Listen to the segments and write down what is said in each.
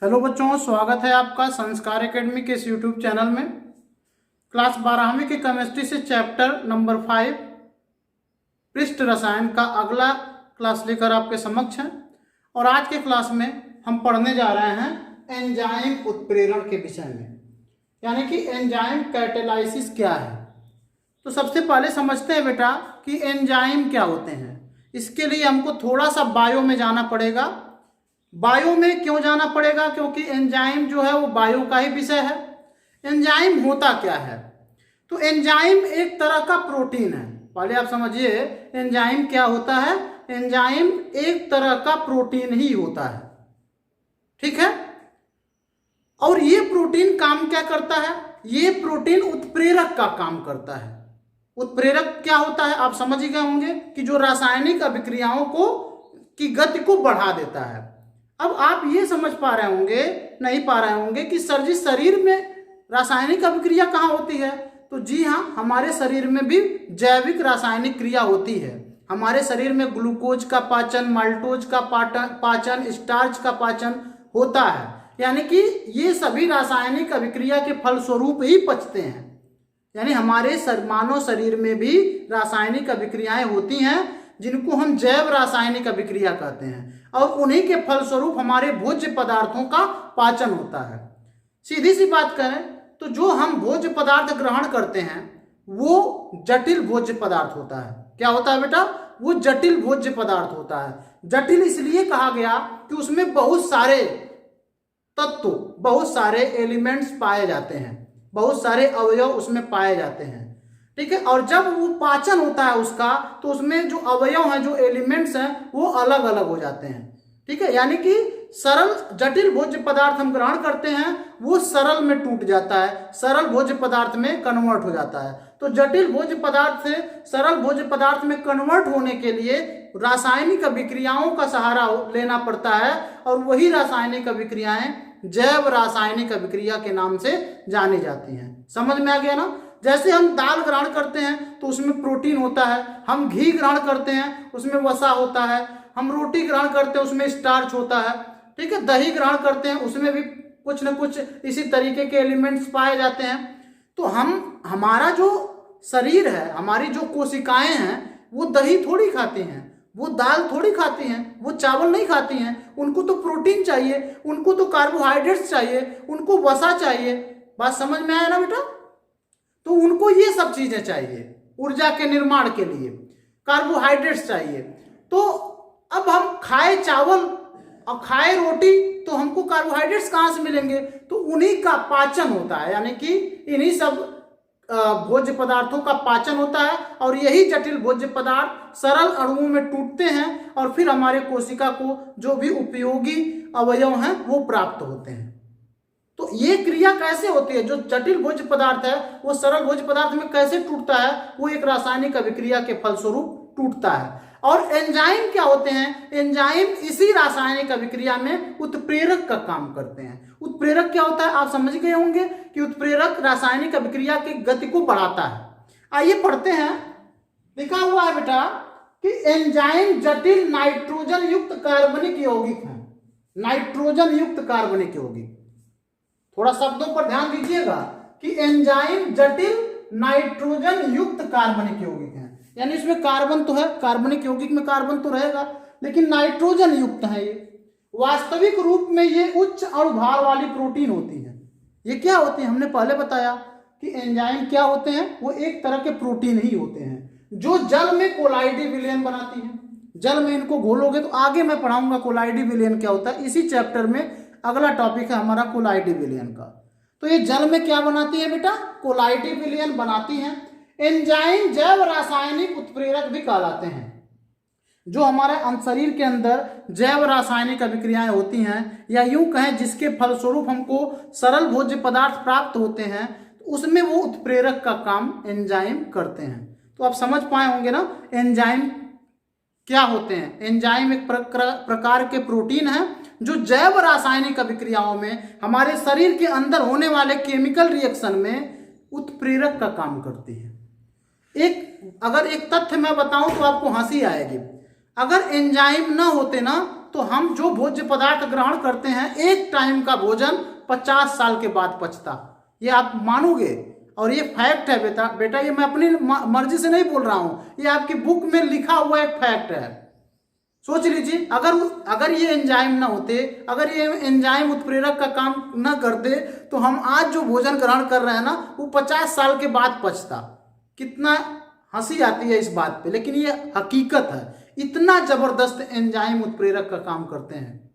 Hello बच्चों, स्वागत है आपका संस्कार एकेडमी के इस यूट्यूब चैनल में। क्लास 12वीं की केमिस्ट्री से चैप्टर नंबर 5 पृष्ठ रसायन का अगला क्लास लेकर आपके समक्ष है। और आज के क्लास में हम पढ़ने जा रहे हैं एंजाइम उत्प्रेरण के विषय में, यानी कि एंजाइम कैटेलाइसिस क्या है। तो सबसे पहले समझते हैं बेटा कि एंजाइम क्या होते हैं। इसके लिए हमको थोड़ा सा बायो में जाना पड़ेगा। बायो में क्यों जाना पड़ेगा? क्योंकि एंजाइम जो है वो बायो का ही विषय है। एंजाइम होता क्या है? तो एंजाइम एक तरह का प्रोटीन है। पहले आप समझिए एंजाइम क्या होता है। एंजाइम एक तरह का प्रोटीन ही होता है, ठीक है। और ये प्रोटीन काम क्या करता है? ये प्रोटीन उत्प्रेरक का काम करता है। उत्प्रेरक क्या होता है आप समझ ही गए होंगे कि जो रासायनिक अभिक्रियाओं को की गति को बढ़ा देता है। अब आप ये समझ पा रहे होंगे, नहीं पा रहे होंगे कि सर जी शरीर में रासायनिक अभिक्रिया कहाँ होती है? तो जी हाँ, हमारे शरीर में भी जैविक रासायनिक क्रिया होती है। हमारे शरीर में ग्लूकोज का पाचन, माल्टोज का पाचन, स्टार्च का पाचन होता है। यानी कि ये सभी रासायनिक अभिक्रिया के फलस्वरूप ही पचते हैं। यानी हमारे मानव शरीर में भी रासायनिक अभिक्रियाएं होती हैं जिनको हम जैव रासायनिक अभिक्रिया कहते हैं, और उन्हीं के फलस्वरूप हमारे भोज्य पदार्थों का पाचन होता है। सीधी सी बात करें तो जो हम भोज्य पदार्थ ग्रहण करते हैं वो जटिल भोज्य पदार्थ होता है। क्या होता है बेटा? वो जटिल भोज्य पदार्थ होता है। जटिल इसलिए कहा गया कि उसमें बहुत सारे तत्व, बहुत सारे एलिमेंट्स पाए जाते हैं, बहुत सारे अवयव उसमें पाए जाते हैं, ठीक है। और जब वो पाचन होता है उसका, तो उसमें जो अवयव हैं, जो एलिमेंट्स हैं, वो अलग अलग हो जाते हैं, ठीक है। यानी कि सरल जटिल भोज्य पदार्थ हम ग्रहण करते हैं वो सरल में टूट जाता है, सरल भोज्य पदार्थ में कन्वर्ट हो जाता है। तो जटिल भोज्य पदार्थ से सरल भोज्य पदार्थ में कन्वर्ट होने के लिए रासायनिक अभिक्रियाओं का सहारा लेना पड़ता है, और वही रासायनिक अभिक्रियाएं जैव रासायनिक अभिक्रिया के नाम से जानी जाती हैं। समझ में आ गया ना? जैसे हम दाल ग्रहण करते हैं तो उसमें प्रोटीन होता है, हम घी ग्रहण करते हैं उसमें वसा होता है, हम रोटी ग्रहण करते हैं उसमें स्टार्च होता है, ठीक है। दही ग्रहण करते हैं उसमें भी कुछ न कुछ इसी तरीके के एलिमेंट्स पाए जाते हैं। तो हमारा जो शरीर है, हमारी जो कोशिकाएं हैं, वो दही थोड़ी खाती हैं, वो दाल थोड़ी खाती हैं, वो चावल नहीं खाती हैं। उनको तो प्रोटीन चाहिए, उनको तो कार्बोहाइड्रेट्स चाहिए, उनको वसा चाहिए। बात समझ में आया ना बेटा? तो उनको ये सब चीजें चाहिए ऊर्जा के निर्माण के लिए, कार्बोहाइड्रेट्स चाहिए। तो अब हम खाए चावल और खाए रोटी तो हमको कार्बोहाइड्रेट्स कहाँ से मिलेंगे? तो उन्हीं का पाचन होता है, यानी कि इन्हीं सब भोज्य पदार्थों का पाचन होता है। और यही जटिल भोज्य पदार्थ सरल अणुओं में टूटते हैं और फिर हमारे कोशिका को जो भी उपयोगी अवयव हैं वो प्राप्त होते हैं। तो ये क्रिया कैसे होती है? जो जटिल भोज्य पदार्थ है वो सरल भोज्य पदार्थ में कैसे टूटता है? वो एक रासायनिक अभिक्रिया के फलस्वरूप टूटता है। और एंजाइम क्या होते हैं? एंजाइम इसी रासायनिक अभिक्रिया में उत्प्रेरक का काम करते हैं। उत्प्रेरक क्या होता है आप समझ गए होंगे कि उत्प्रेरक रासायनिक अभिक्रिया की गति को बढ़ाता है। आइए पढ़ते हैं। लिखा हुआ है बेटा कि एंजाइम जटिल नाइट्रोजन युक्त कार्बनिक यौगिक है। नाइट्रोजन युक्त कार्बनिक यौगिक, थोड़ा शब्दों पर ध्यान दीजिएगा कि एंजाइम जटिल नाइट्रोजन युक्त कार्बनिक यौगिक है। यानी इसमें कार्बन तो है, कार्बनिक यौगिक में कार्बन तो रहेगा, लेकिन नाइट्रोजन युक्त है। ये वास्तविक रूप में ये उच्च अणुभार वाली प्रोटीन होती है। ये क्या होती है? हमने पहले बताया कि एंजाइम क्या होते हैं। वो एक तरह के प्रोटीन ही होते हैं जो जल में कोलाइडी विलयन बनाती हैं। जल में इनको घोलोगे तो आगे मैं पढ़ाऊंगा कोलाइडी विलयन क्या होता है। इसी चैप्टर में अगला टॉपिक है हमारा कोलाइडी विलयन का। तो ये जल में क्या बनाती है बेटा? कोलाइडी विलयन बनाती हैं। एंजाइम जैव रासायनिक उत्प्रेरक भी कहलाते हैं। जो हमारे शरीर के अंदर जैव रासायनिक अभिक्रियाएं होती हैं, या यूं कहें जिसके फलस्वरूप हमको सरल भोज्य पदार्थ प्राप्त होते हैं, तो उसमें वो उत्प्रेरक का काम एंजाइम करते हैं। तो आप समझ पाए होंगे ना एंजाइम क्या होते हैं। एंजाइम एक प्रकार के प्रोटीन है जो जैव रासायनिक अभिक्रियाओं में हमारे शरीर के अंदर होने वाले केमिकल रिएक्शन में उत्प्रेरक का काम करती है। अगर एक तथ्य मैं बताऊं तो आपको हंसी आएगी। अगर एंजाइम ना होते ना तो हम जो भोज्य पदार्थ ग्रहण करते हैं, एक टाइम का भोजन 50 साल के बाद पचता। ये आप मानोगे, और ये फैक्ट है बेटा ये मैं अपनी मर्जी से नहीं बोल रहा हूं, ये आपकी बुक में लिखा हुआ एक फैक्ट है। सोच लीजिए, अगर ये एंजाइम ना होते, अगर ये एंजाइम उत्प्रेरक का काम ना करते, तो हम आज जो भोजन ग्रहण कर रहे हैं ना, वो 50 साल के बाद पचता। कितना हंसी आती है इस बात पे, लेकिन ये हकीकत है। इतना जबरदस्त एंजाइम उत्प्रेरक का काम करते हैं।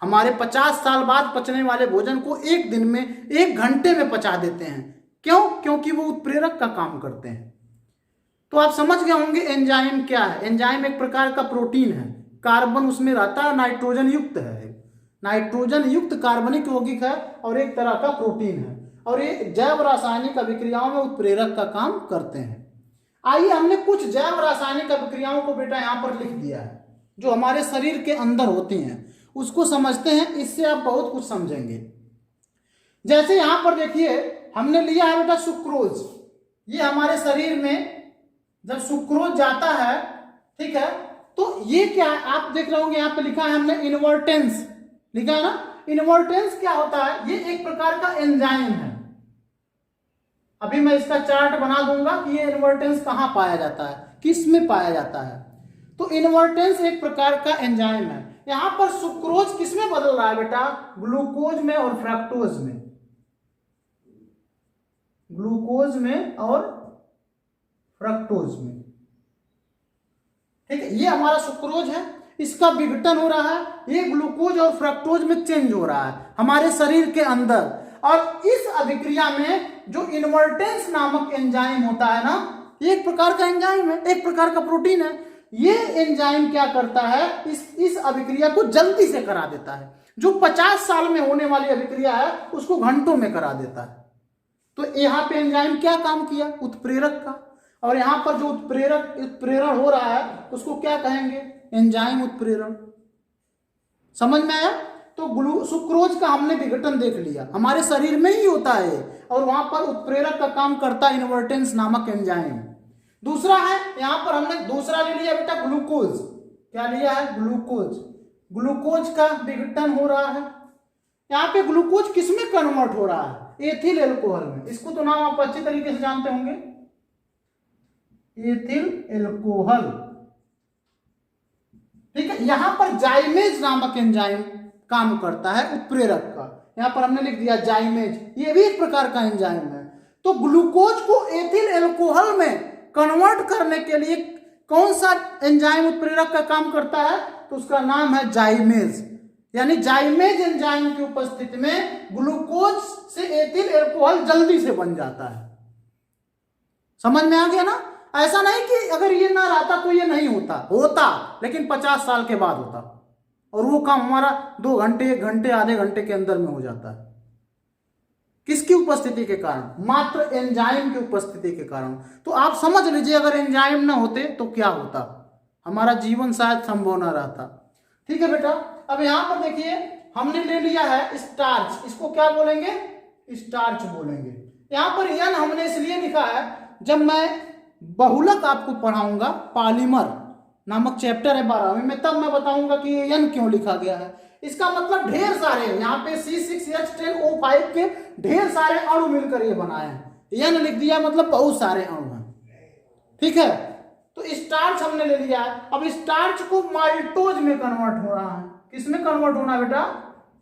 हमारे 50 साल बाद पचने वाले भोजन को एक दिन में, 1 घंटे में पचा देते हैं। क्यों? क्योंकि वो उत्प्रेरक का काम करते हैं। तो आप समझ गए होंगे एंजाइम क्या है। एंजाइम एक प्रकार का प्रोटीन है, कार्बन उसमें रहता है, नाइट्रोजन युक्त है, नाइट्रोजन युक्त कार्बनिक यौगिक है और एक तरह का प्रोटीन है, और ये जैव रासायनिक अभिक्रियाओं में उत्प्रेरक का काम करते हैं। आइए हमने कुछ जैव रासायनिक अभिक्रियाओं को बेटा यहाँ पर लिख दिया है, जो हमारे शरीर के अंदर होती हैं, उसको समझते हैं। इससे आप बहुत कुछ समझेंगे। जैसे यहां पर देखिए, हमने लिया है बेटा सुक्रोज। ये हमारे शरीर में जब सुक्रोज जाता है, ठीक है, तो ये क्या है, आप देख रहे होंगे यहाँ पे लिखा है हमने इनवर्टेंस, लिखा है ना। इनवर्टेंस क्या होता है? ये एक प्रकार का एंजाइम है। अभी मैं इसका चार्ट बना दूंगा कि ये इनवर्टेंस कहां पाया जाता है, किस में पाया जाता है। तो इनवर्टेंस एक प्रकार का एंजाइम है। यहां पर सुक्रोज किस में बदल रहा है बेटा? ग्लूकोज में और फ्रक्टोज में, ग्लूकोज में और फ्रक्टोज में, ठीक है। ये हमारा सुक्रोज है, इसका विघटन हो रहा है, ये ग्लूकोज और फ्रक्टोज में चेंज हो रहा है हमारे शरीर के अंदर। और इस अभिक्रिया में जो इनवर्टेंस नामक एंजाइम होता है ना, ये एक प्रकार का एंजाइम है, एक प्रकार का प्रोटीन है। ये एंजाइम क्या करता है? इस अभिक्रिया को जल्दी से करा देता है। जो 50 साल में होने वाली अभिक्रिया है, उसको घंटों में करा देता है। तो यहाँ पे एंजाइम क्या काम किया? उत्प्रेरक का। और यहां पर जो उत्प्रेरण हो रहा है, उसको क्या कहेंगे? एंजाइम उत्प्रेरण। समझ में आया? तो सुक्रोज का हमने विघटन देख लिया, हमारे शरीर में ही होता है, और वहां पर उत्प्रेरक का काम करता है इनवर्टेंस नामक एंजाइम। दूसरा है, यहां पर हमने दूसरा ले लिया बेटा ग्लूकोज। क्या लिया है? ग्लूकोज। ग्लूकोज का विघटन हो रहा है। यहाँ पे ग्लूकोज किसमें कन्वर्ट हो रहा है? एथिल एल्कोहल में। इसको तो नाम आप अच्छी तरीके से जानते होंगे, एथिल एल्कोहल, ठीक है। यहां पर जाइमेज नामक एंजाइम काम करता है उत्प्रेरक का। यहां पर हमने लिख दिया जाइमेज, ये भी एक प्रकार का एंजाइम है। तो ग्लूकोज को एथिल एल्कोहल में कन्वर्ट करने के लिए कौन सा एंजाइम उत्प्रेरक का काम करता है? तो उसका नाम है जाइमेज। यानी जाइमेज एंजाइम की उपस्थिति में ग्लूकोज से एथिल एल्कोहल जल्दी से बन जाता है। समझ में आ गया ना? ऐसा नहीं कि अगर ये ना रहता तो ये नहीं होता, लेकिन 50 साल के बाद होता, और वो काम हमारा 2 घंटे, 1 घंटे, आधे घंटे के अंदर में हो जाता है। किसकी उपस्थिति के कारण? मात्र एंजाइम की उपस्थिति के कारण। तो आप समझ लीजिए, अगर एंजाइम ना होते तो क्या होता? हमारा जीवन शायद संभव ना रहता। ठीक है बेटा। अब यहां पर देखिए, हमने ले लिया है स्टार्च। इसको क्या बोलेंगे? स्टार्च बोलेंगे। यहां पर एन हमने इसलिए लिखा है, जब मैं बहुलक आपको पढ़ाऊंगा, पॉलीमर नामक चैप्टर है 12वीं में, तब मैं बताऊंगा कि ये एन क्यों लिखा गया है। इसका मतलब ढेर सारे, यहाँ पे C6H10O5 के ढेर सारे अणु मिलकर ये बनाए हैं। एन लिख दिया मतलब बहुत सारे अणु हैं, ठीक है। तो स्टार्च हमने ले लिया है। अब स्टार्च को माल्टोज में कन्वर्ट हो रहा है। किसमें कन्वर्ट होना है बेटा?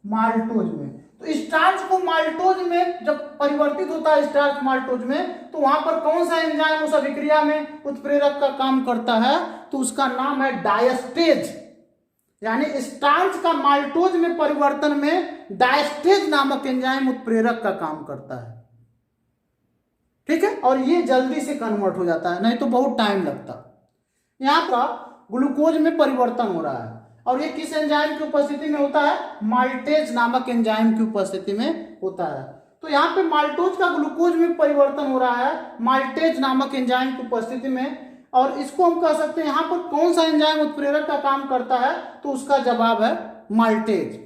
माल्टोज में। तो स्टार्च को माल्टोज में जब परिवर्तित होता है, स्टार्च माल्टोज में, तो वहां पर कौन सा एंजाइम उस अभिक्रिया में उत्प्रेरक का काम करता है? तो उसका नाम है डायस्टेज। यानी स्टार्च का माल्टोज में परिवर्तन में डायस्टेज नामक एंजाइम उत्प्रेरक का काम करता है, ठीक है। और ये जल्दी से कन्वर्ट हो जाता है, नहीं तो बहुत टाइम लगता। यहां पर ग्लूकोज में परिवर्तन हो रहा है, और ये किस एंजाइम की उपस्थिति में होता है? माल्टेज नामक एंजाइम की उपस्थिति में होता है। तो यहाँ पे माल्टोज का ग्लूकोज में परिवर्तन हो रहा है माल्टेज नामक एंजाइम की उपस्थिति में, और इसको हम कह सकते हैं यहाँ पर कौन सा एंजाइम उत्प्रेरक का काम करता है? तो उसका जवाब है माल्टेज।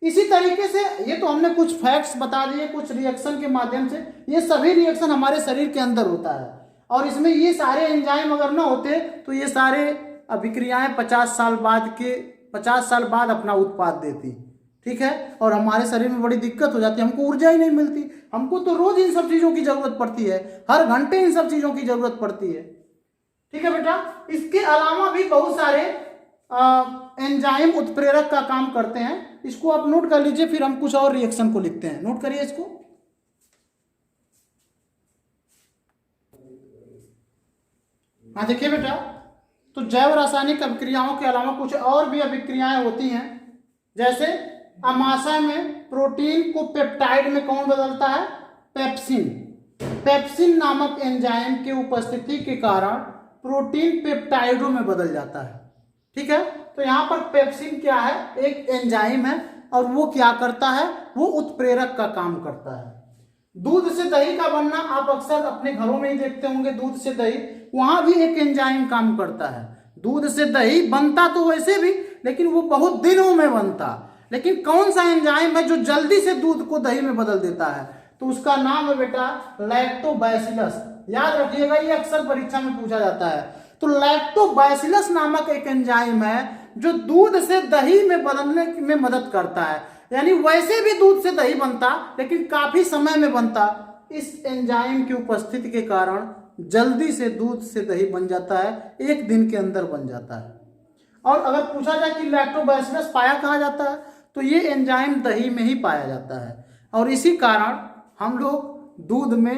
इसी तरीके से ये तो हमने कुछ फैक्ट्स बता दिए, कुछ रिएक्शन के माध्यम से। ये सभी रिएक्शन हमारे शरीर के अंदर होता है, और इसमें ये सारे एंजाइम अगर ना होते तो ये सारे अभिक्रियाएं 50 साल बाद के 50 साल बाद अपना उत्पाद देती। ठीक है, और हमारे शरीर में बड़ी दिक्कत हो जाती है, हमको ऊर्जा ही नहीं मिलती। हमको तो रोज इन सब चीज़ों की जरूरत पड़ती है, हर घंटे इन सब चीज़ों की जरूरत पड़ती है। ठीक है बेटा, इसके अलावा भी बहुत सारे एंजाइम उत्प्रेरक का काम करते हैं। इसको आप नोट कर लीजिए, फिर हम कुछ और रिएक्शन को लिखते हैं। नोट करिए इसको। हाँ देखिए बेटा, तो जैव रासायनिक अभिक्रियाओं के अलावा कुछ और भी अभिक्रियाएं होती हैं। जैसे अमाशय में प्रोटीन को पेप्टाइड में कौन बदलता है? पेप्सिन। पेप्सिन नामक एंजाइम की उपस्थिति के कारण प्रोटीन पेप्टाइडों में बदल जाता है। ठीक है, तो यहाँ पर पेप्सिन क्या है? एक एंजाइम है, और वो क्या करता है? वो उत्प्रेरक का काम करता है। दूध से दही का बनना आप अक्सर अपने घरों में ही देखते होंगे। दूध से दही, वहां भी एक एंजाइम काम करता है। दूध से दही बनता तो वैसे भी, लेकिन वो बहुत दिनों में बनता। लेकिन कौन सा एंजाइम है जो जल्दी से दूध को दही में बदल देता है? तो उसका नाम है बेटा लैक्टोबैसिलस। याद रखिएगा, ये अक्सर परीक्षा में पूछा जाता है। तो लैक्टोबैसिलस नामक एक एंजाइम है जो दूध से दही में बदलने में मदद करता है। यानी वैसे भी दूध से दही बनता, लेकिन काफी समय में बनता। इस एंजाइम की उपस्थिति के कारण जल्दी से दूध से दही बन जाता है, एक दिन के अंदर बन जाता है। और अगर पूछा जाए कि लैक्टोबैसिलस पाया कहाँ जाता है, तो ये एंजाइम दही में ही पाया जाता है। और इसी कारण हम लोग दूध में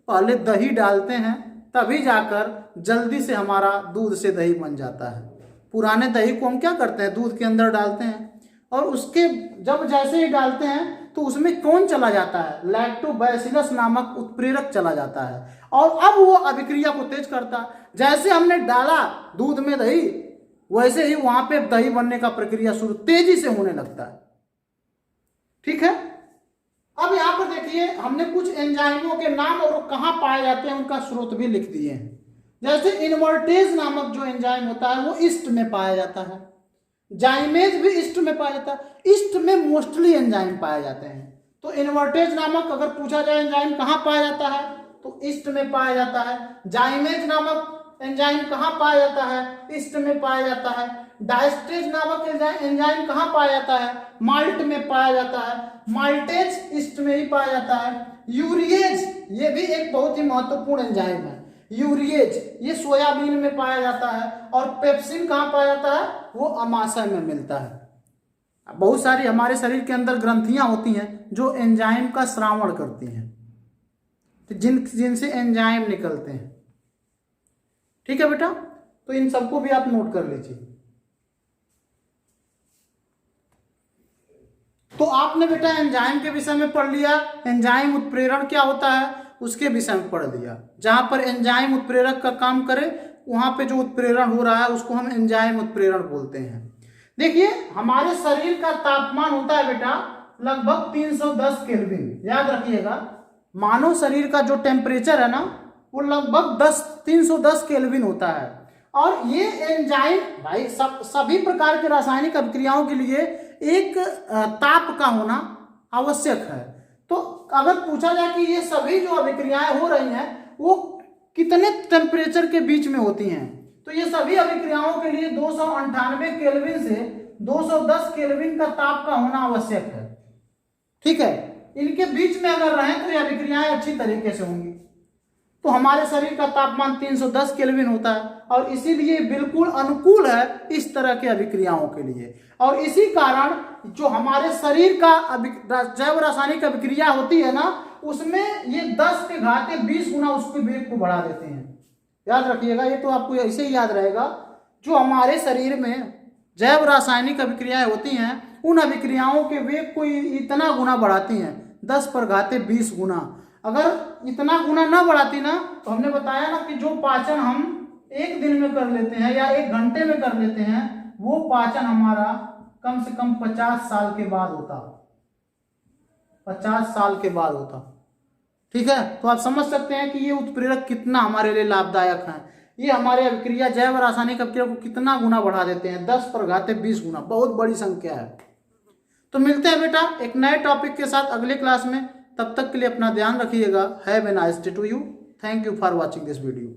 पहले दही डालते हैं, तभी जाकर जल्दी से हमारा दूध से दही बन जाता है। पुराने दही को हम क्या करते हैं? दूध के अंदर डालते हैं, और उसके जब जैसे ही डालते हैं तो उसमें कौन चला जाता है? लैक्टोबैसिलस नामक उत्प्रेरक चला जाता है, और अब वो अभिक्रिया को तेज करता है। जैसे हमने डाला दूध में दही, वैसे ही वहां पे दही बनने का प्रक्रिया शुरू तेजी से होने लगता है। ठीक है, अब यहां पर देखिए, हमने कुछ एंजाइमों के नाम और वो कहां पाए जाते हैं उनका स्रोत भी लिख दिए हैं। जैसे इनवर्टेज नामक जो एंजाइम होता है वो ईस्ट में पाया जाता है। जाइमेज भी ईस्ट में पाया जाता है। ईस्ट में मोस्टली एंजाइम पाए जाते हैं। तो इनवर्टेज नामक अगर पूछा जाए एंजाइम कहाँ पाया जाता है, तो ईस्ट में पाया जाता है। जाइमेज नामक एंजाइम कहाँ पाया जाता है? ईस्ट में पाया जाता है। डायस्टेज नामक एंजाइम कहाँ पाया जाता है? माल्ट में पाया जाता है। माल्टेज ईस्ट में ही पाया जाता है। यूरिएज, ये भी एक बहुत ही महत्वपूर्ण एंजाइम है। यूरिएज ये सोयाबीन में पाया जाता है। और पेप्सिन कहाँ पाया जाता है? वो अमाशय में मिलता है। बहुत सारी हमारे शरीर के अंदर ग्रंथियां होती हैं जो एंजाइम का श्रावण करती हैं, तो जिनसे एंजाइम निकलते हैं। ठीक है बेटा, तो इन सबको भी आप नोट कर लीजिए। तो आपने बेटा एंजाइम के विषय में पढ़ लिया, एंजाइम उत्प्रेरण क्या होता है उसके विषय में पढ़ लिया। जहां पर एंजाइम उत्प्रेरक का काम करे, वहां पे जो उत्प्रेरण हो रहा है उसको हम एंजाइम उत्प्रेरण बोलते हैं। देखिए, हमारे शरीर का तापमान होता है बेटा लगभग 310 केल्विन। याद रखिएगा, मानव शरीर का जो टेम्परेचर है ना, वो लगभग 310 केल्विन होता है। और ये एंजाइम भाई सभी प्रकार के रासायनिक अभिक्रियाओं के लिए एक ताप का होना आवश्यक है। तो अगर पूछा जाए कि ये सभी जो अभिक्रियाएं हो रही हैं वो कितने टेम्परेचर के बीच में होती हैं, तो ये सभी अभिक्रियाओं के लिए 298 केल्विन से 210 केल्विन का ताप का होना आवश्यक है। ठीक है, इनके बीच में अगर रहें तो ये अभिक्रियाएं अच्छी तरीके से होंगी। तो हमारे शरीर का तापमान 310 केल्विन होता है, और इसीलिए बिल्कुल अनुकूल है इस तरह के अभिक्रियाओं के लिए। और इसी कारण जो हमारे शरीर का जैव रासायनिक अभिक्रिया होती है ना, उसमें ये 10 के घाते 20 गुना उसके वेग को बढ़ा देते हैं। याद रखिएगा, ये तो आपको ऐसे ही याद रहेगा। जो हमारे शरीर में जैव रासायनिक अभिक्रियाएं होती हैं, उन अभिक्रियाओं के वेग को इतना गुना बढ़ाती हैं, 10 पर घाते 20 गुना। अगर इतना गुना ना बढ़ाती ना, तो हमने बताया ना कि जो पाचन हम एक दिन में कर लेते हैं या एक घंटे में कर लेते हैं, वो पाचन हमारा कम से कम 50 साल के बाद होता। 50 साल के बाद होता। ठीक है, तो आप समझ सकते हैं कि ये उत्प्रेरक कितना हमारे लिए लाभदायक है। ये हमारे अभिक्रिया जैव रासायनिक अभिक्रिया को कितना गुना बढ़ा देते हैं, 10 पर घाते 20 गुना, बहुत बड़ी संख्या है। तो मिलते हैं बेटा एक नए टॉपिक के साथ अगले क्लास में। तब तक के लिए अपना ध्यान रखिएगा। Have a nice day to you. Thank you for watching this video.